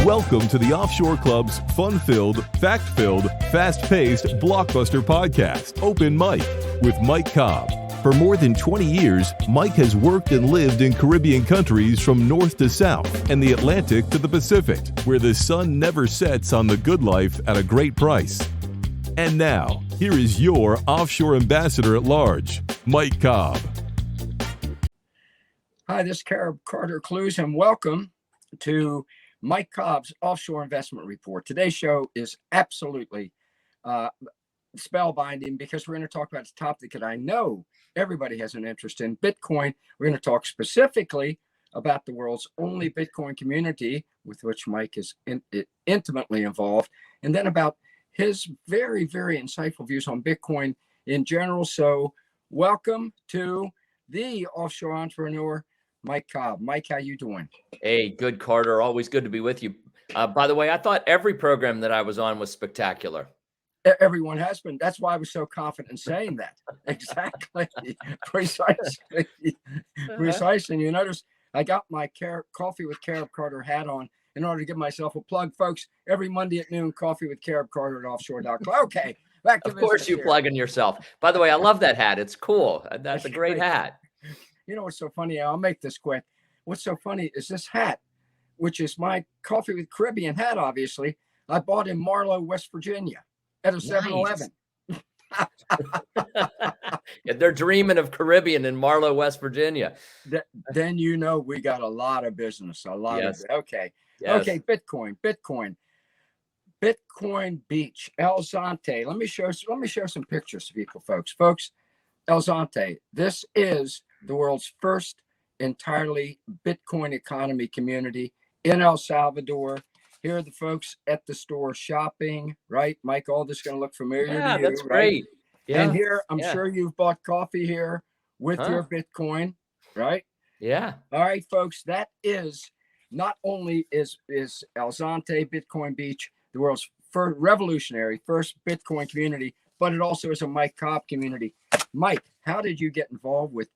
Welcome to the Offshore Club's fun-filled, fact-filled, fast-paced blockbuster podcast, Open Mike, with Mike Cobb. For more than 20 years, Mike has worked and lived in Caribbean countries from north to south and the Atlantic to the Pacific, where the sun never sets on the good life at a great price. And now, here is your offshore ambassador at large, Mike Cobb. Hi, this is Carter Clues, and welcome to Mike Cobb's Offshore Investment Report. Today's show is absolutely spellbinding because we're going to talk about a topic that I know everybody has an interest in, Bitcoin. We're going to talk specifically about the world's only Bitcoin community, with which Mike is intimately involved, and then about his very, very insightful views on Bitcoin in general. So welcome to the offshore entrepreneur, Mike Cobb. Mike, how you doing? Hey, good, Carter. Always good to be with you. By the way, I thought every program that I was on was spectacular. Everyone has been. That's why I was so confident in saying that. Exactly. Precisely. Precisely. You notice I got my Coffee with Carib Carter hat on in order to give myself a plug. Folks, every Monday at noon, Coffee with Carib Carter at offshore.club. Okay, back to Of course you plugging yourself. By the way, I love that hat. It's cool. That's a great hat. You know what's so funny? I'll make this quick. What's so funny is this hat, which is my Coffee with Caribbean hat, obviously, I bought in Marlow, West Virginia at a 7-Eleven. Yeah, they're dreaming of Caribbean in Marlow, West Virginia. Then you know we got a lot of business. A lot of okay. Yes. Okay, Bitcoin Beach, El Zonte. Let me show some pictures to people, folks. El Zonte. This is the world's first entirely Bitcoin economy community in El Salvador. Here are the folks at the store shopping, right? Mike, all this is going to look familiar to you. Yeah, that's right? great. Yeah. And here, I'm sure you've bought coffee here with your Bitcoin, right? Yeah. All right, folks, that is not only is El Zonte Bitcoin Beach the world's first revolutionary first Bitcoin community, but it also is a Mike Cobb community. Mike, how did you get involved with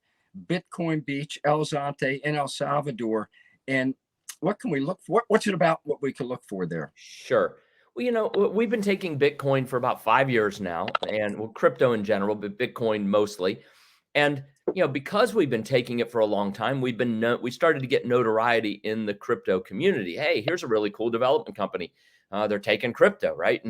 Bitcoin Beach, El Zonte in El Salvador, and what can we look for? What's it about what we can look for there? Sure. Well, you know, we've been taking Bitcoin for about 5 years now, and crypto in general, but Bitcoin mostly. And, you know, because we've been taking it for a long time, we started to get notoriety in the crypto community. Hey, here's a really cool development company. They're taking crypto, right?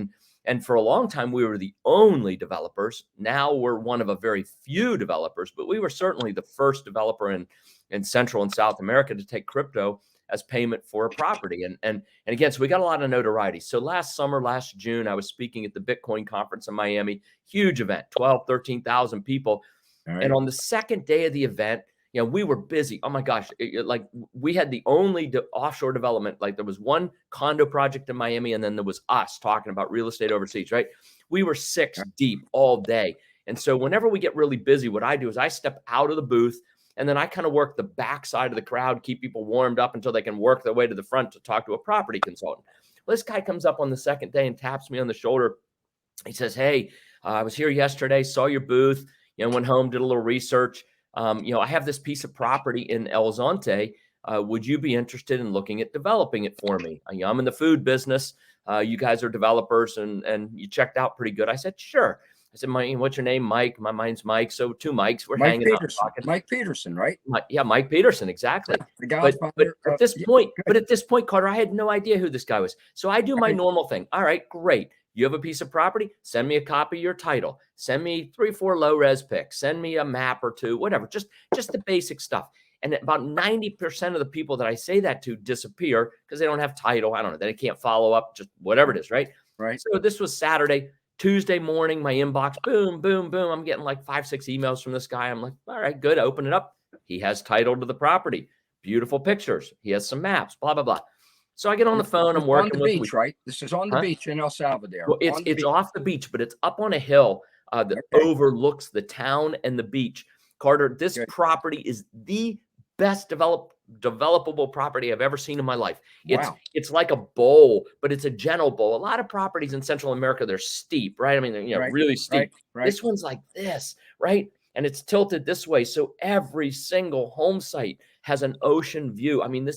And for a long time, we were the only developers. Now we're one of a very few developers, but we were certainly the first developer in Central and South America to take crypto as payment for a property. And again, so we got a lot of notoriety. So last June, I was speaking at the Bitcoin conference in Miami, huge event, 13,000 people. Right. And on the second day of the event, you know, we were busy. Oh my gosh. Like we had the only offshore development. Like there was one condo project in Miami, and then there was us talking about real estate overseas, right? We were 6 deep all day. And so whenever we get really busy, what I do is I step out of the booth, and then I kind of work the backside of the crowd, keep people warmed up until they can work their way to the front to talk to a property consultant. Well, this guy comes up on the second day and taps me on the shoulder. He says, hey, I was here yesterday, saw your booth, you know, went home, did a little research. You know, I have this piece of property in El Zonte. Would you be interested in looking at developing it for me? I'm in the food business. You guys are developers, and you checked out pretty good. I said, sure. I said, what's your name? Mike. Mine's Mike. So 2 Mikes. We're hanging out talking. Mike Peterson, right? Yeah, Mike Peterson, exactly. But at this point, Carter, I had no idea who this guy was. So I do my normal thing. All right, great. You have a piece of property? Send me a copy of your title. Send me 3-4 low-res pics. Send me a map or 2, whatever. Just the basic stuff. And about 90% of the people that I say that to disappear because they don't have title. I don't know. They can't follow up, just whatever it is, right? Right. So this was Saturday. Tuesday morning, my inbox, boom, boom, boom. I'm getting like 5-6 emails from this guy. I'm like, all right, good. Open it up. He has title to the property. Beautiful pictures. He has some maps, blah, blah, blah. So I get on the phone. I'm working on the beach, right? This is on the beach in El Salvador. Well, it's off the beach, but it's up on a hill that overlooks the town and the beach. Carter, this property is the best developable property I've ever seen in my life. It's like a bowl, but it's a gentle bowl. A lot of properties in Central America, they're steep, right? I mean, really steep. Right. This one's like this, right? And it's tilted this way. So every single home site has an ocean view. I mean,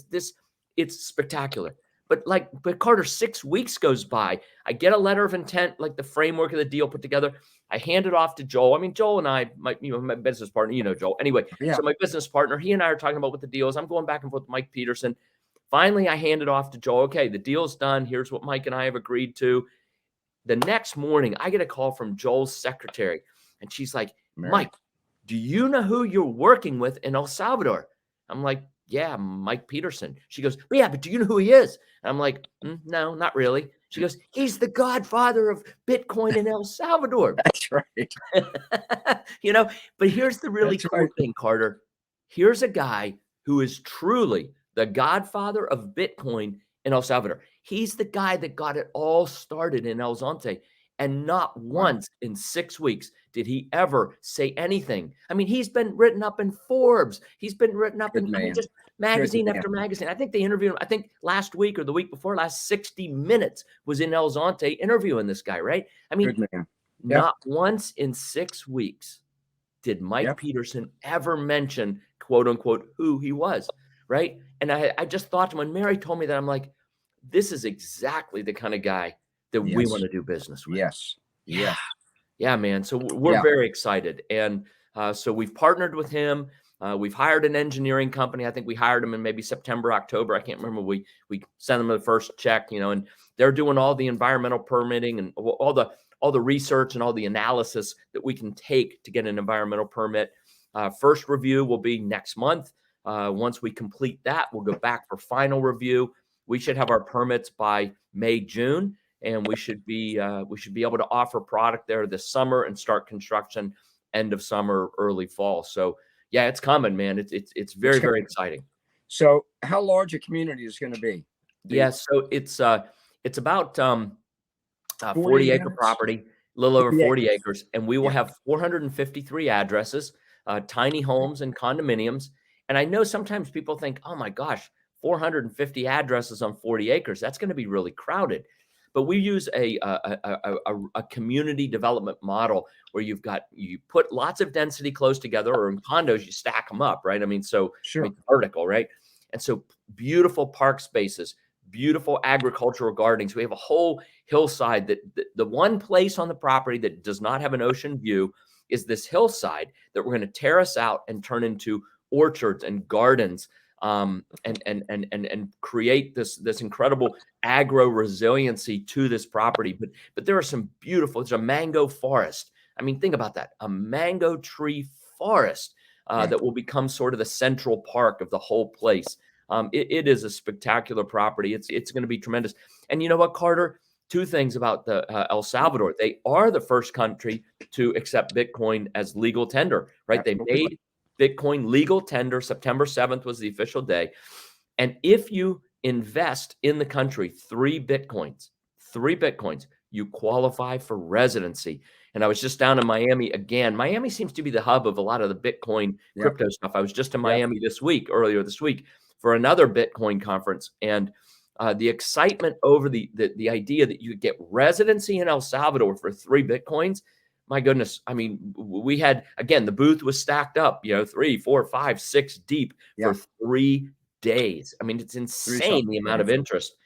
it's spectacular. But Carter, 6 weeks goes by. I get a letter of intent, like the framework of the deal put together. I hand it off to Joel. I mean, Joel and I, my business partner, Joel. Anyway, Yeah. so my business partner, he and I are talking about what the deal is. I'm going back and forth with Mike Peterson. Finally, I hand it off to Joel. Okay, the deal's done. Here's what Mike and I have agreed to. The next morning, I get a call from Joel's secretary, and she's like, Mike, do you know who you're working with in El Salvador? I'm like, yeah, Mike Peterson. She goes, well, yeah, but do you know who he is? And I'm like, no, not really. She goes, he's the godfather of Bitcoin in El Salvador. That's right. But here's the really cool thing, Carter. Here's a guy who is truly the godfather of Bitcoin in El Salvador. He's the guy that got it all started in El Zonte. And not once in 6 weeks did he ever say anything. I mean, he's been written up in Forbes. He's been written up in just magazine after magazine. I think they interviewed him. I think last week or the week before last, 60 Minutes was in El Zonte interviewing this guy, right? I mean, not once in 6 weeks did Mike Peterson ever mention, quote unquote, who he was, right? And I just thought when Mary told me that, I'm like, this is exactly the kind of guy that we want to do business with. Yeah, man. So we're very excited. And so we've partnered with him. We've hired an engineering company. I think we hired them in maybe September, October. I can't remember. We sent them the first check, and they're doing all the environmental permitting and all the research and all the analysis that we can take to get an environmental permit. First review will be next month. Once we complete that, we'll go back for final review. We should have our permits by May, June. And we should be able to offer product there this summer and start construction end of summer, early fall. So yeah, it's coming, man. It's very, very exciting. So how large a community is going to be? Yeah, so it's about 40 acre property, a little over 40 acres, and we will have 453 addresses, tiny homes and condominiums. And I know sometimes people think, oh my gosh, 450 addresses on 40 acres, that's going to be really crowded. But we use a community development model where you put lots of density close together, or in condos, you stack them up, right? I mean, so vertical, right? And so beautiful park spaces, beautiful agricultural gardens. We have a whole hillside that the one place on the property that does not have an ocean view is this hillside that we're going to terrace out and turn into orchards and gardens. And create this incredible agro resiliency to this property. But there are some beautiful, there's a mango forest. I mean, think about that, a mango tree forest that will become sort of the central park of the whole place. It is a spectacular property. It's going to be tremendous. And you know what, Carter? Two things about the El Salvador. They are the first country to accept Bitcoin as legal tender, right? They made Bitcoin legal tender. September 7th was the official day. And if you invest in the country 3 Bitcoins, you qualify for residency. And I was just down in Miami again. Miami seems to be the hub of a lot of the Bitcoin crypto stuff. I was just in Miami earlier this week for another Bitcoin conference. And the excitement over the idea that you get residency in El Salvador for 3 Bitcoins, my goodness. I mean, we had, again, the booth was stacked up, 3, 4, 5, 6 deep for 3 days. I mean, it's insane the amount of interest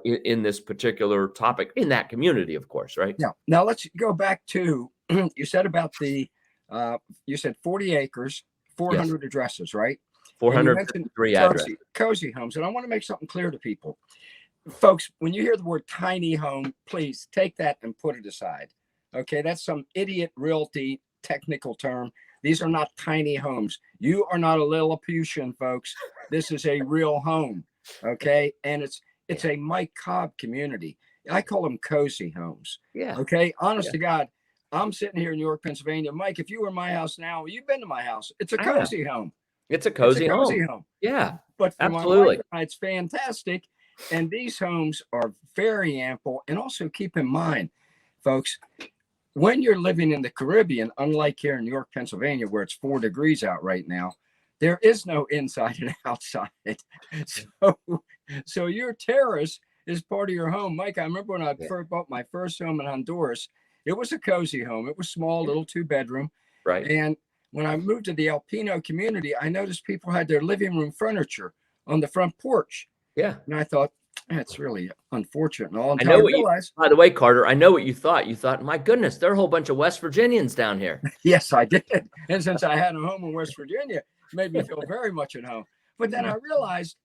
in this particular topic in that community, of course, right? Yeah. Now let's go back to, you said about you said 40 acres, 400 addresses, right? 453 addresses. Cozy homes. And I want to make something clear to people. Folks, when you hear the word tiny home, please take that and put it aside. Okay, that's some idiot realty technical term. These are not tiny homes. You are not a Lilliputian, folks. This is a real home. Okay, and it's a Mike Cobb community. I call them cozy homes. Yeah. Okay, honest to God, I'm sitting here in York, Pennsylvania. Mike, if you were in my house now, you've been to my house. It's a cozy home. It's a cozy home. Yeah, but for absolutely, my wife, it's fantastic. And these homes are very ample. And also keep in mind, folks, when you're living in the Caribbean, unlike here in New York, Pennsylvania, where it's 4 degrees out right now, there is no inside and outside. So your terrace is part of your home. Mike, I remember when I first bought my first home in Honduras, it was a cozy home. It was small, little 2-bedroom. Right. And when I moved to the El Pino community, I noticed people had their living room furniture on the front porch. Yeah. And I thought, That's really unfortunate and all I until I know what you, realized, by the way, Carter, I know what you thought. You thought, my goodness, there are a whole bunch of West Virginians down here. yes, I did. And since I had a home in West Virginia, it made me feel very much at home. But then I realized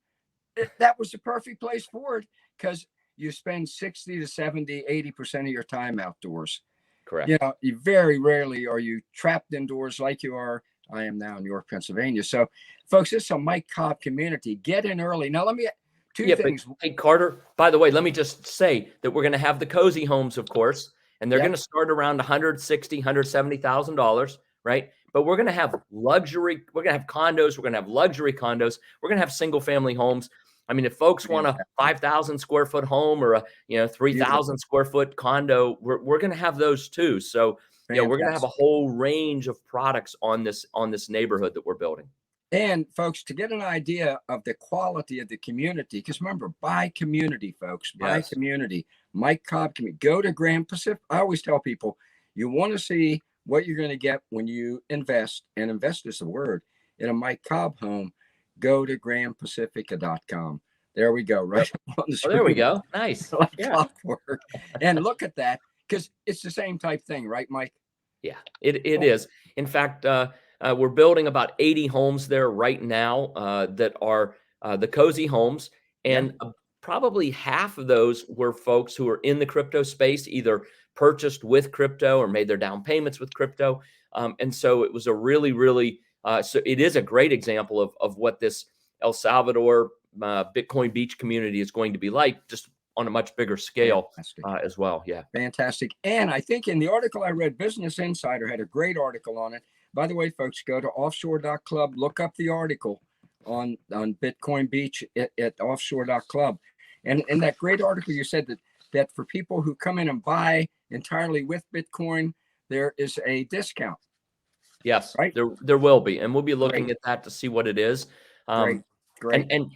that was the perfect place for it because you spend 60 to 70, 80% of your time outdoors. Correct. You know, you very rarely are you trapped indoors like you are. I am now in York, Pennsylvania. So, folks, this is a Mike Cobb community. Get in early. Now, let me two things. But, hey, Carter, by the way, let me just say that we're going to have the cozy homes, of course, and they're going to start around $160,000, $170,000, right? But we're going to have luxury. We're going to have condos. We're going to have luxury condos. We're going to have single family homes. I mean, if folks want a 5,000 square foot home or a 3,000 square foot condo, we're going to have those too. So we're going to have a whole range of products on this neighborhood that we're building. And folks, to get an idea of the quality of the community, because remember, by community, folks, by community, Mike Cobb, go to Grand Pacific. I always tell people, you want to see what you're going to get when you invest, and invest is the word, in a Mike Cobb home, go to grandpacifica.com. There we go, right on the screen. There we go. Nice. Like clockwork. And look at that, because it's the same type thing, right, Mike? Yeah, it is. In fact, we're building about 80 homes there right now that are the cozy homes. And probably half of those were folks who are in the crypto space, either purchased with crypto or made their down payments with crypto. And so it was a really, really, so it is a great example of what this El Salvador Bitcoin Beach community is going to be like, just on a much bigger scale as well. Yeah. Fantastic. And I think in the article I read, Business Insider had a great article on it. By the way, folks, go to offshore.club, look up the article on Bitcoin Beach at offshore.club. And in that great article, you said that for people who come in and buy entirely with Bitcoin, there is a discount. Yes, right? There will be. And we'll be looking at that to see what it is. Great. And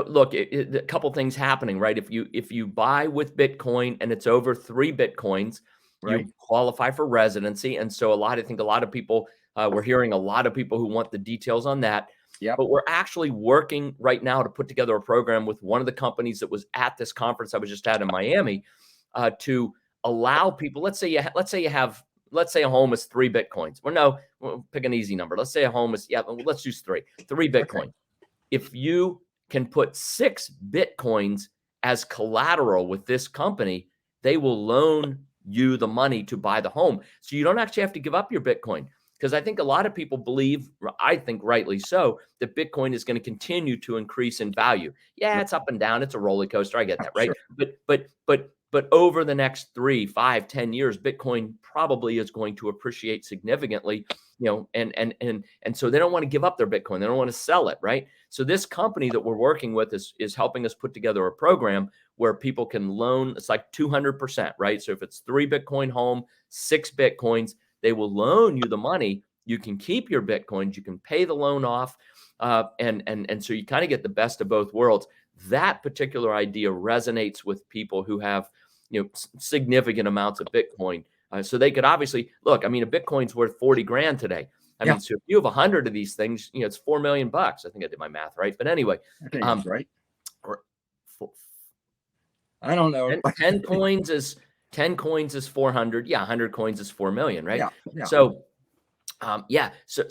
look, a couple things happening, right? If you buy with Bitcoin and it's over 3 Bitcoins, you qualify for residency. And so I think a lot of people, we're hearing a lot of people who want the details on that. Yeah. But we're actually working right now to put together a program with one of the companies that was at this conference I was just at in Miami, to allow people. Let's say a home is 3 Bitcoins. Well, no, we'll pick an easy number. Let's say a home is let's use 3 Bitcoin. Okay. If you can put 6 Bitcoins as collateral with this company, they will loan you the money to buy the home. So you don't actually have to give up your Bitcoin. Because I think a lot of people believe, I think rightly so, that Bitcoin is going to continue to increase in value. Yeah, it's up and down. It's a roller coaster. I get that, right? Sure. But over the next 3, 5, 10 years, Bitcoin probably is going to appreciate significantly, and so they don't want to give up their Bitcoin. They don't want to sell it, right? So this company that we're working with is helping us put together a program where people can loan. It's like 200%, right? So if it's 3 Bitcoin home, 6 Bitcoins, they will loan you the money. You can keep your Bitcoins. You can pay the loan off, and so you kind of get the best of both worlds. That particular idea resonates with people who have, significant amounts of Bitcoin. So they could obviously look. I mean, a Bitcoin's worth 40 grand today. I mean, so if you have 100 of these things, it's $4 million. I think I did my math right. But anyway, right. I don't know. 10 coins is 400. Yeah, 100 coins is 4 million, right? Yeah. So, there's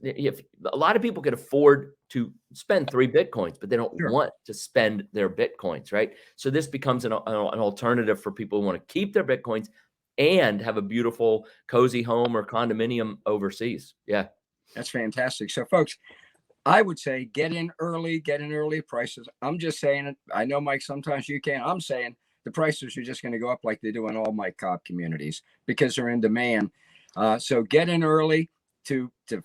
if a lot of people can afford to spend 3 Bitcoins, but they don't want to spend their Bitcoins, right? So this becomes an alternative for people who want to keep their Bitcoins and have a beautiful, cozy home or condominium overseas. Yeah, that's fantastic. So, folks, I would say get in early prices. I'm just saying it. I know, Mike, sometimes you can. I'm saying the prices are just going to go up like they do in all Mike Cobb communities because they're in demand. So get in early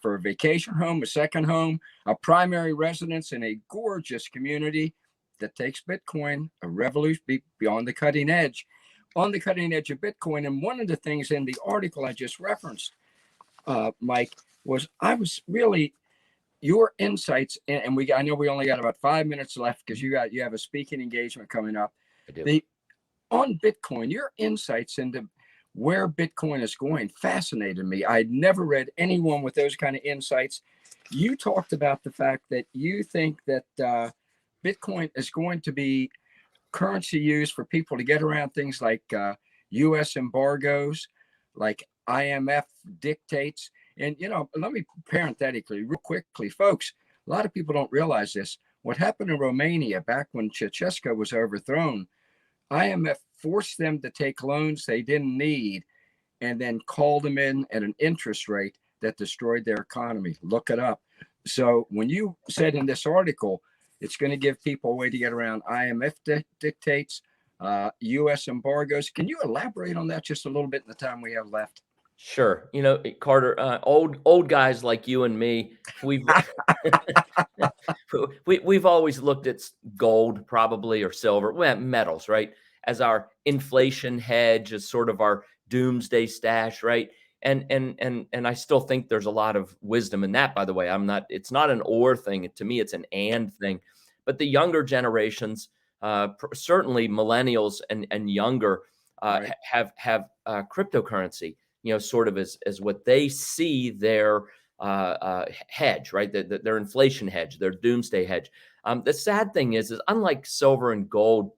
for a vacation home, a second home, a primary residence in a gorgeous community that takes Bitcoin, a revolution beyond the cutting edge, on the cutting edge of Bitcoin. And one of the things in the article I just referenced, Mike, was your insights, and I know we only got about 5 minutes left because you have a speaking engagement coming up. I do. On Bitcoin, your insights into where Bitcoin is going fascinated me. I'd never read anyone with those kind of insights. You talked about the fact that you think that Bitcoin is going to be currency used for people to get around things like U.S. embargoes, like IMF dictates. And, let me parenthetically, real quickly, folks, a lot of people don't realize this. What happened in Romania back when Ceausescu was overthrown, IMF forced them to take loans they didn't need and then called them in at an interest rate that destroyed their economy. Look it up. So when you said in this article, it's going to give people a way to get around IMF dictates, U.S. embargoes. Can you elaborate on that just a little bit in the time we have left? Sure. Carter, old guys like you and me, we've we've always looked at gold, probably, or silver, metals, right, as our inflation hedge, as sort of our doomsday stash, right? And I still think there's a lot of wisdom in that. By the way, it's not an or thing. To me, it's an and thing. But the younger generations, certainly millennials and younger, Right. have cryptocurrency, sort of as what they see their hedge, right? Their inflation hedge, their doomsday hedge. The sad thing is unlike silver and gold,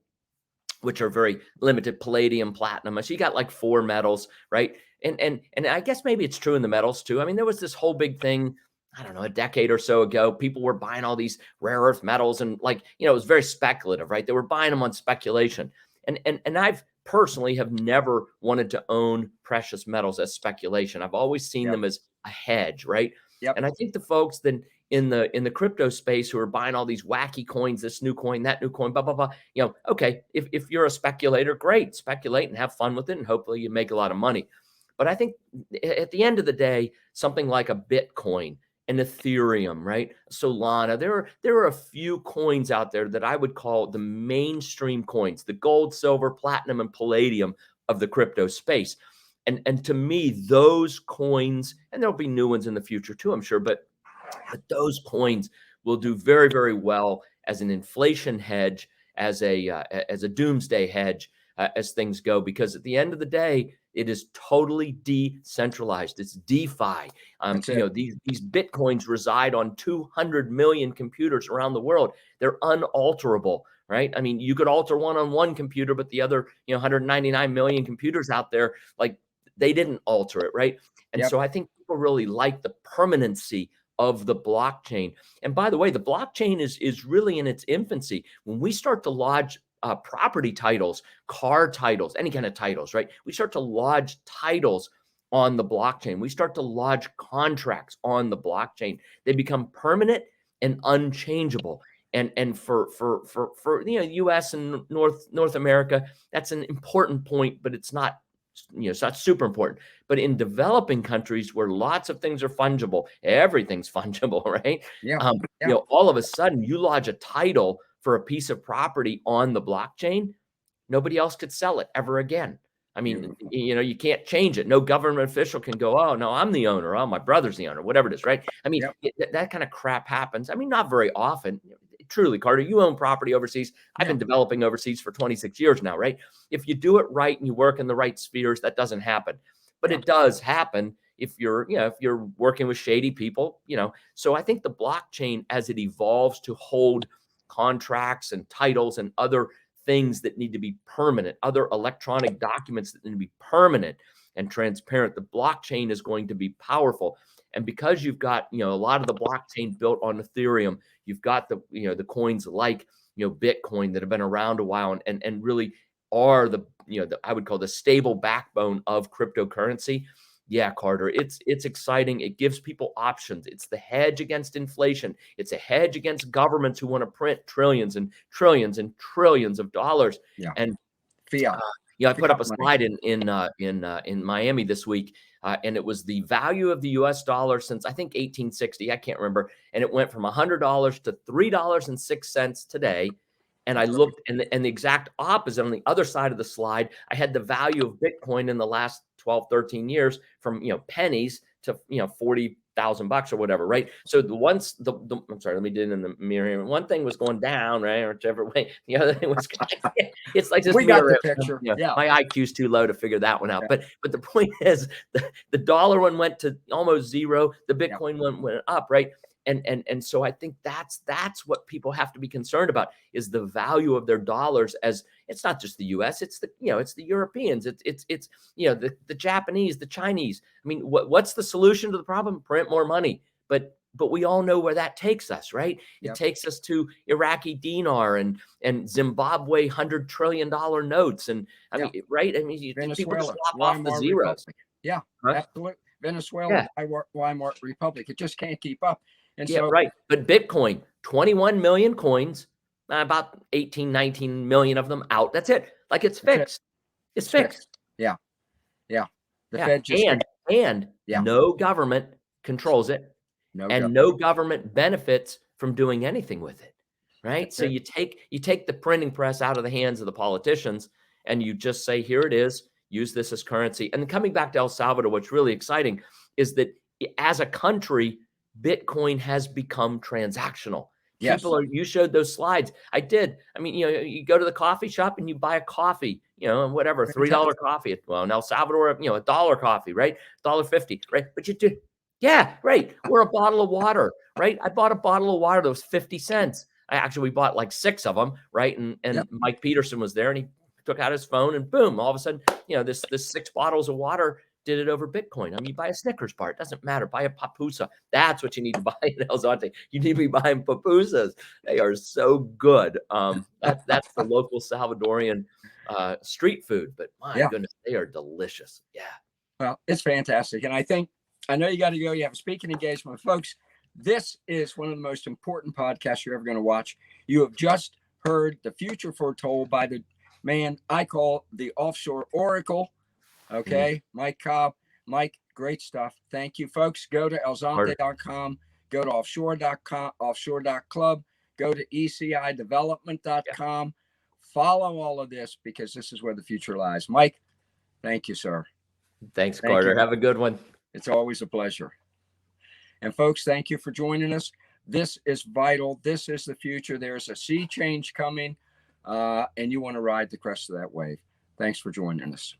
which are very limited, palladium, platinum, so you got like 4 metals, right? And I guess maybe it's true in the metals too. I mean, there was this whole big thing, I don't know, a decade or so ago. People were buying all these rare earth metals, and it was very speculative, right? They were buying them on speculation. And I've personally have never wanted to own precious metals as speculation. I've always seen them as a hedge, right? Yep. And I think the folks then in the crypto space who are buying all these wacky coins, this new coin, that new coin, blah, blah, blah, okay, if you're a speculator, great, speculate and have fun with it, and hopefully you make a lot of money. But I think at the end of the day, something like a Bitcoin, and Ethereum, right? Solana. There are a few coins out there that I would call the mainstream coins, the gold, silver, platinum, and palladium of the crypto space. And to me, those coins, and there'll be new ones in the future too, I'm sure, but those coins will do very, very well as an inflation hedge, as a doomsday hedge, as things go, because at the end of the day, it is totally decentralized. It's DeFi. These Bitcoins reside on 200 million computers around the world. They're unalterable, right? I mean, you could alter one on one computer, but the other, 199 million computers out there, like, they didn't alter it, right? And so I think people really like the permanency of the blockchain. And by the way, the blockchain is really in its infancy. When we start to lodge property titles, car titles, any kind of titles, right? We start to lodge titles on the blockchain. We start to lodge contracts on the blockchain. They become permanent and unchangeable. And for U.S. and North America, that's an important point, but it's not super important. But in developing countries where lots of things are fungible, everything's fungible, right? All of a sudden you lodge a title for a piece of property on the blockchain, nobody else could sell it ever again. I mean, you can't change it. No government official can go, oh, no, I'm the owner. Oh, my brother's the owner, whatever it is, right? I mean, that kind of crap happens. I mean, not very often. Truly, Carter, you own property overseas. I've been developing overseas for 26 years now, right? If you do it right and you work in the right spheres, that doesn't happen. But it does happen if you're working with shady people, So I think the blockchain, as it evolves to hold contracts and titles and other things that need to be permanent, other electronic documents that need to be permanent and transparent, the blockchain is going to be powerful. And because you've got, a lot of the blockchain built on Ethereum, you've got the coins like, Bitcoin that have been around a while and really are I would call the stable backbone of cryptocurrency. Yeah, Carter, it's exciting. It gives people options. It's the hedge against inflation. It's a hedge against governments who want to print trillions and trillions and trillions of dollars. And fiat. I put up a slide in Miami this week, and it was the value of the U.S. dollar since I think 1860. I can't remember, and it went from $100 to $3.06 today. And I looked, and the exact opposite on the other side of the slide, I had the value of Bitcoin in the last 12, 13 years from, pennies to, $40,000 or whatever, right? So I'm sorry, let me do it in the mirror here. One thing was going down, right, or whichever way. The other thing was, it's like this. We got the picture. My IQ's too low to figure that one out. But the point is, the dollar one went to almost zero. The Bitcoin one went up, right? And so I think that's what people have to be concerned about, is the value of their dollars. As it's not just the US, it's the, it's the Europeans, it's the Japanese, the Chinese. I mean, what's the solution to the problem? Print more money. But we all know where that takes us, right? It takes us to Iraqi dinar and Zimbabwe $100 trillion notes. And I mean, right? I mean, people just lop off the zeros. Republic. Yeah, absolutely. Venezuela, Weimar Republic. It just can't keep up. And so, right. But Bitcoin, 21 million coins, about 18, 19 million of them out. That's it. Like, it's fixed. It's fixed. Yeah. The Fed just no government controls it. No government benefits from doing anything with it, right? That's so it. you take the printing press out of the hands of the politicians, and you just say, here it is, use this as currency. And coming back to El Salvador, what's really exciting is that as a country, Bitcoin has become transactional. Yes. You showed those slides. I did. I mean, you go to the coffee shop and you buy a coffee, and whatever, $3 coffee. Well, in El Salvador, $1 coffee, right? $1.50, right? But you do. Yeah, right. Or a bottle of water, right? I bought a bottle of water that was 50 cents. We bought like 6 of them, right? And Mike Peterson was there, and he took out his phone, and boom, all of a sudden, this 6 bottles of water did it over Bitcoin. I mean, you buy a Snickers bar, it doesn't matter. Buy a papusa. That's what you need to buy in El Zonte. You need to be buying papusas. They are so good. That's the local Salvadorian street food, but my goodness, they are delicious. Yeah. Well, it's fantastic. And I know you got to go. You have a speaking engagement. Folks, this is one of the most important podcasts you're ever going to watch. You have just heard the future foretold by the man I call the offshore oracle. Okay. Mike Cobb. Mike, great stuff. Thank you, folks. Go to elzonte.com. Go to offshore.com, offshore.club. Go to ECIdevelopment.com. Follow all of this, because this is where the future lies. Mike, thank you, sir. Thanks, Carter. Have a good one. It's always a pleasure. And folks, thank you for joining us. This is vital. This is the future. There's a sea change coming, and you want to ride the crest of that wave. Thanks for joining us.